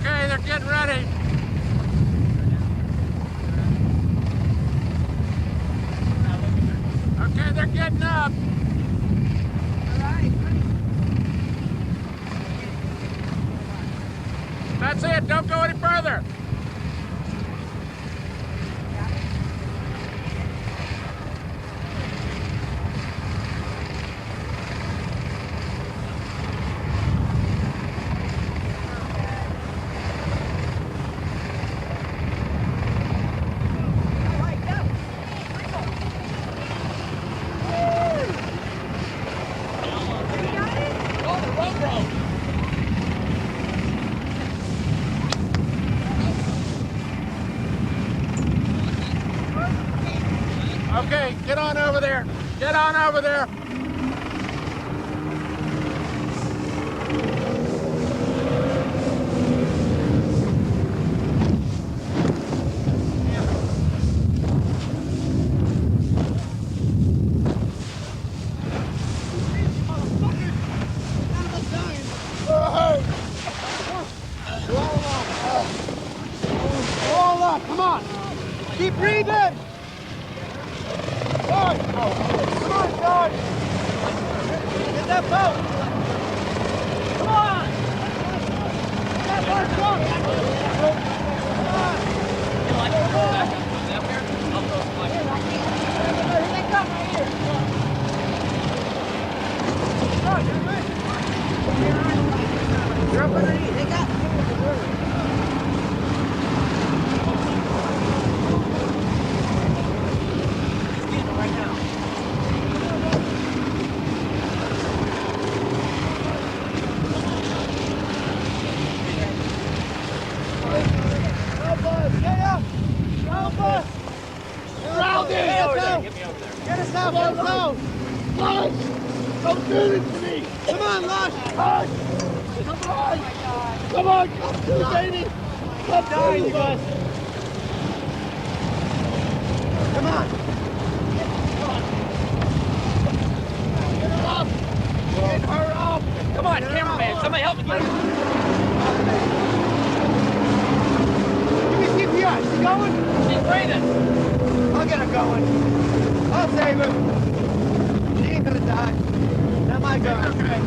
Okay, they're getting ready. Okay, they're getting up. All right. That's it. Don't go any further. Okay, get on over there. Get on over there. Roll up, come on. Keep breathing. Come on, George. Get that boat. Come on. Get that boat, come on. Here they come right here. You're up underneath. They got get us out, get us out! Lush! Don't do this to me! Come on, Lush! Lush! Come on! Come on, come through, baby! Come down, you guys! Come on! Get her up! Get her up! Come on, cameraman, somebody help me get her. Give me CPR, she going? She's breathing. I'll get her going. I'll save her. She ain't gonna die. That might go. Okay.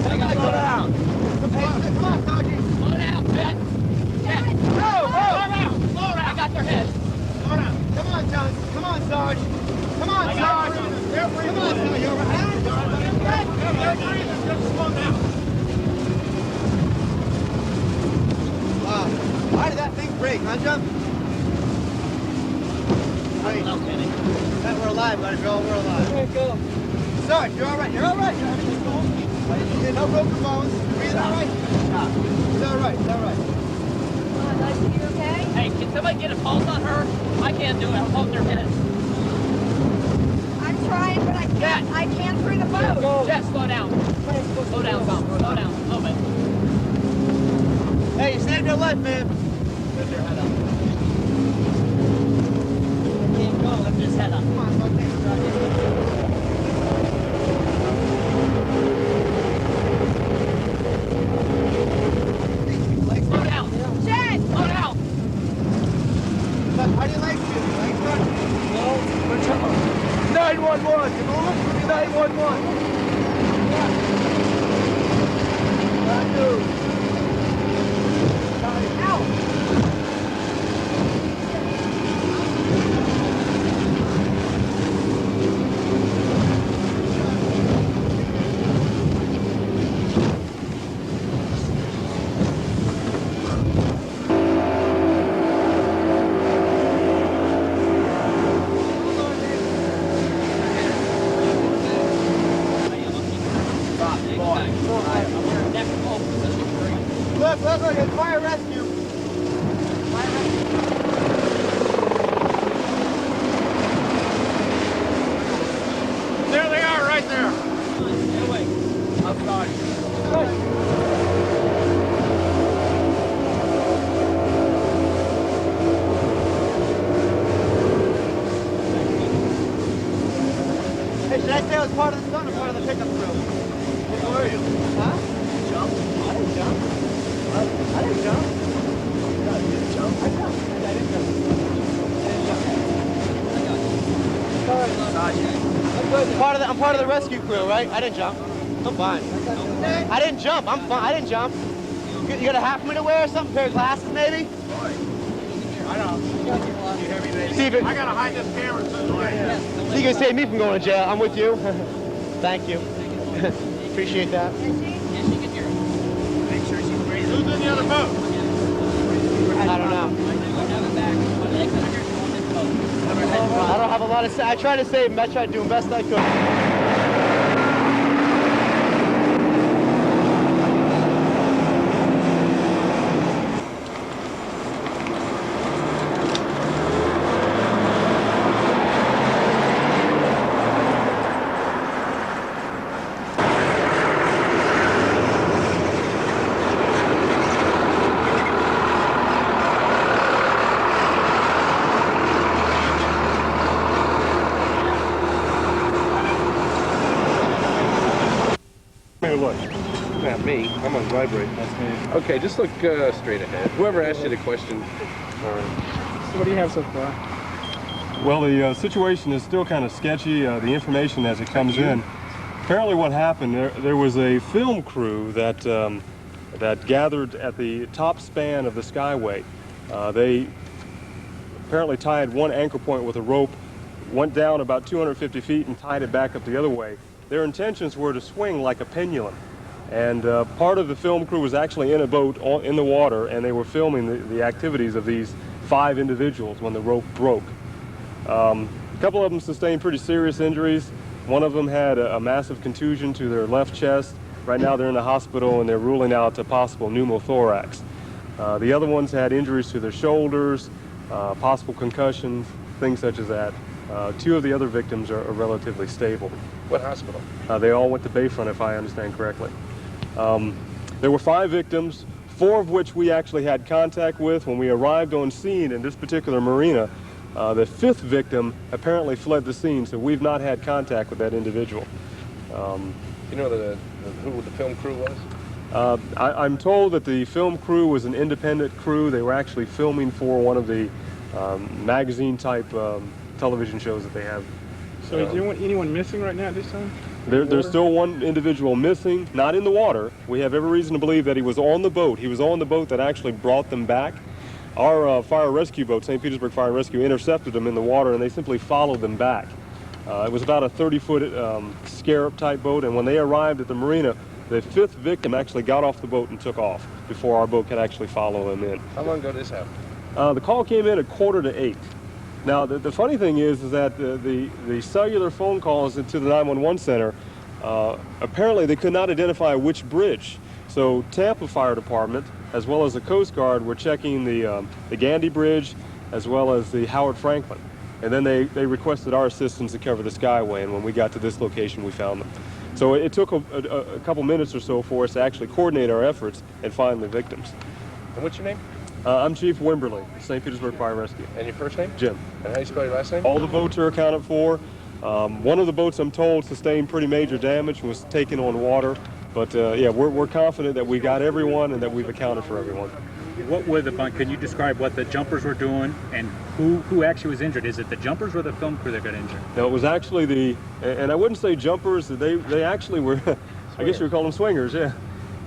I gotta slow down. Hey, come on, Sergeant. Slow down, Ben. Ben. Slow down. Slow down. I got their heads. Slow down. Come on, John. Come on, Sarge. Come on, Sarge. Come on, Sarge. You're right. They're breathing. Just slow down. Wow. Why did that thing break, huh, John? I don't know, Kenny. That we're alive, buddy. We're alive. There you go. Sarge, you're all right. You're all right. Everything's cool. No broken bones. Breathing all right? It's all right. It's all right. Lush, you okay? Hey, can somebody get a pulse on her? I can't do it. I'm holding her head. I'm trying, but I can't. I can't through the boat. Jess, slow down. Slow down, Tom. Slow down. A little bit. Hey, you saved your life, man. Lift your head up. Can't go. Lift his head up. Come on, go take it, Slow down. Jen! Slow down. How do you like you? Like what? No, we're trouble. 911. You moving? 911. I do. Look, it's fire rescue. Fire rescue. There they are, right there. Get away. Outside. Hey, should I say I was part of the stunt or part of the pickup crew? Where were you? Huh? Jump. I didn't jump. I didn't jump. I'm part of the rescue crew, right? I didn't jump. I'm fine. I didn't jump. I'm fine. I didn't jump. You got a half minute wear or something? Pair of glasses, maybe? I don't. See if it, I gotta hide this camera somewhere. you can save me from going to jail. I'm with you. Thank you. Appreciate that. Yeah, she can hear it. Make sure she's breathing. Who's in the other boat? I don't know. I don't have a lot to say. I try to save him. I tried to do the best I could. Look, not me. I'm on vibrate. That's me. Okay, just look straight ahead. Whoever asked you the question. All right. So what do you have so far? Well, the situation is still kind of sketchy, the information as it comes in. Apparently what happened, there was a film crew that, that gathered at the top span of the Skyway. They apparently tied one anchor point with a rope, went down about 250 feet and tied it back up the other way. Their intentions were to swing like a pendulum. And part of the film crew was actually in a boat in the water, and they were filming the activities of these 5 individuals when the rope broke. A couple of them sustained pretty serious injuries. One of them had a massive contusion to their left chest. Right now they're in the hospital and they're ruling out a possible pneumothorax. The other ones had injuries to their shoulders, possible concussions, things such as that. 2 of the other victims are relatively stable. What hospital? They all went to Bayfront, if I understand correctly. There were 5 victims, 4 of which we actually had contact with when we arrived on scene in this particular marina. The 5th victim apparently fled the scene, so we've not had contact with that individual. You know who the film crew was? I'm told that the film crew was an independent crew. They were actually filming for one of the magazine-type television shows that they have. So is anyone missing right now at this time? There's still one individual missing, not in the water. We have every reason to believe that he was on the boat. He was on the boat that actually brought them back. Our fire rescue boat, St. Petersburg Fire and Rescue, intercepted them in the water and they simply followed them back. It was about a 30-foot Scarab-type boat, and when they arrived at the marina, the 5th victim actually got off the boat and took off before our boat could actually follow them in. How long ago did this happen? The call came in at 7:45. Now, the funny thing is that the cellular phone calls into the 911 center, apparently they could not identify which bridge. So Tampa Fire Department, as well as the Coast Guard, were checking the Gandy Bridge, as well as the Howard Franklin. And then they requested our assistance to cover the Skyway, and when we got to this location, we found them. So it took a couple minutes or so for us to actually coordinate our efforts and find the victims. And what's your name? I'm Chief Wimberly, St. Petersburg Fire and Rescue. And your first name? Jim. And how do you spell your last name? All the boats are accounted for. One of the boats, I'm told, sustained pretty major damage and was taken on water. But yeah, we're confident that we got everyone and that we've accounted for everyone. What were can you describe what the jumpers were doing and who actually was injured? Is it the jumpers or the film crew that got injured? No, it was actually and I wouldn't say jumpers, they actually were, I guess you would call them swingers, yeah.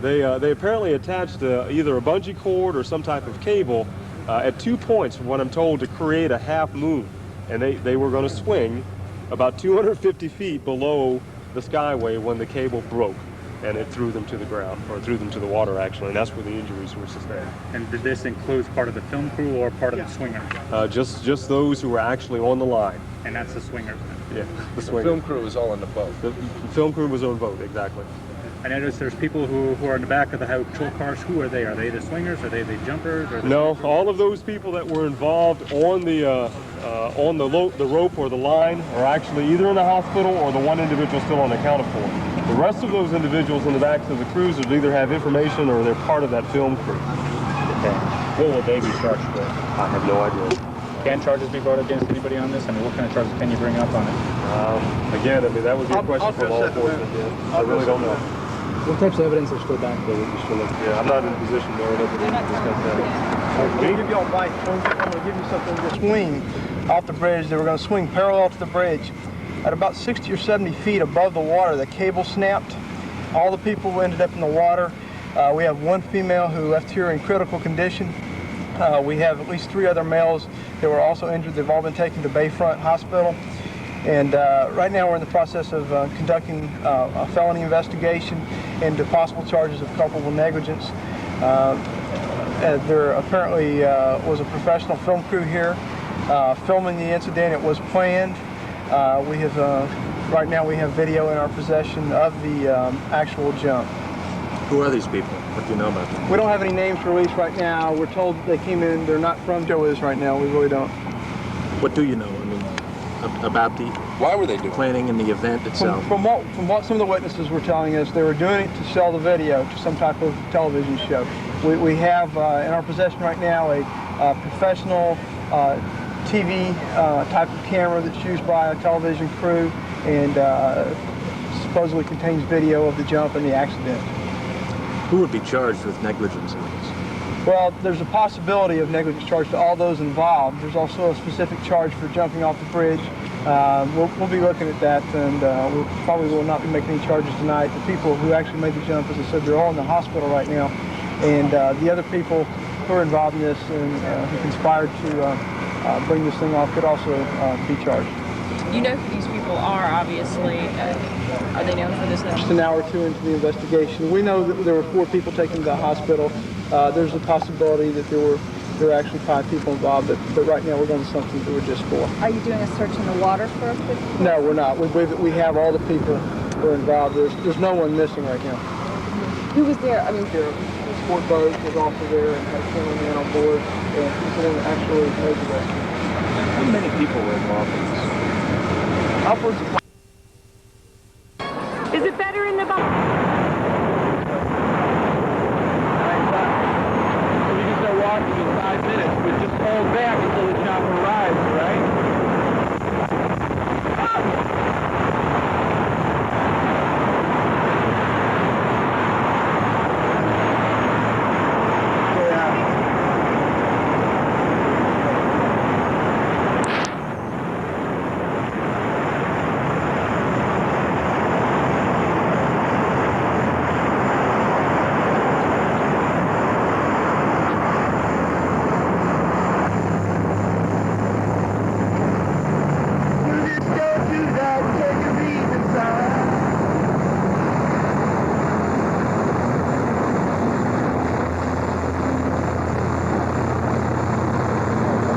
They apparently attached either a bungee cord or some type of cable at 2 points, from what I'm told, to create a half moon. And they were going to swing about 250 feet below the Skyway when the cable broke. And it threw them to the ground, or threw them to the water, actually, and that's where the injuries were sustained. And did this include part of the film crew or part of the swingers? Just those who were actually on the line. And that's the swingers then? Yeah, the The swingers. film crew was all in the boat. The film crew was on the boat, exactly. I noticed there's people who are in the back of the patrol cars. Who are they? Are they the swingers? Are they the jumpers? Or No, all of those people that were involved on the rope or the line are actually either in the hospital or the one individual still unaccounted for. The rest of those individuals in the backs of the cruisers either have information or they're part of that film crew. Okay. What will they be charged with? I have no idea. Can charges be brought against anybody on this? I mean, what kind of charges can you bring up on it? Again, I mean, that would be a question for law enforcement. Yeah. I really don't know. What types of evidence are still back there? Yeah, I'm not in a position to discuss that. I'm going to give you a bite. I'm going to give you something to swing off the bridge. They were going to swing parallel to the bridge. at about 60 or 70 feet above the water, the cable snapped. All the people ended up in the water. We have one female who left here in critical condition. We have at least 3 other males that were also injured. They've all been taken to Bayfront Hospital. And right now we're in the process of conducting a felony investigation into possible charges of culpable negligence. There apparently was a professional film crew here filming the incident. It was planned. Right now we have video in our possession of the actual jump. Who are these people? What do you know about them? We don't have any names released right now. We're told that they came in. They're not from Joe is right now. We really don't. What do you know? I mean, about the Why were they doing planning and the event itself? From what some of the witnesses were telling us, they were doing it to sell the video to some type of television show. We have in our possession right now a professional TV type of camera that's used by a television crew and supposedly contains video of the jump and the accident. Who would be charged with negligence in this? Well, there's a possibility of negligence charge to all those involved. There's also a specific charge for jumping off the bridge. We'll be looking at that, and we probably will not be making any charges tonight. The people who actually made the jump, as I said, they're all in the hospital right now. And the other people who are involved in this and who conspired to bring this thing off could also be charged. You know who these people are, obviously. Are they known for this? Just an hour or two into the investigation, we know that there were 4 people taken to the hospital. There's a possibility that there were actually 5 people involved, but right now we're going to assume that there were just 4. Are you doing a search in the water for a quick? No, we're not. We believe that we have all the people who are involved. There's no one missing right now. Who was there? I mean, The sport boat was also there and had a cameraman on board, and he actually made the rescue. How many people were involved in this? Upwards of is it better in the boat? You can start walking in 5 minutes, but just hold back until the chopper arrives, right?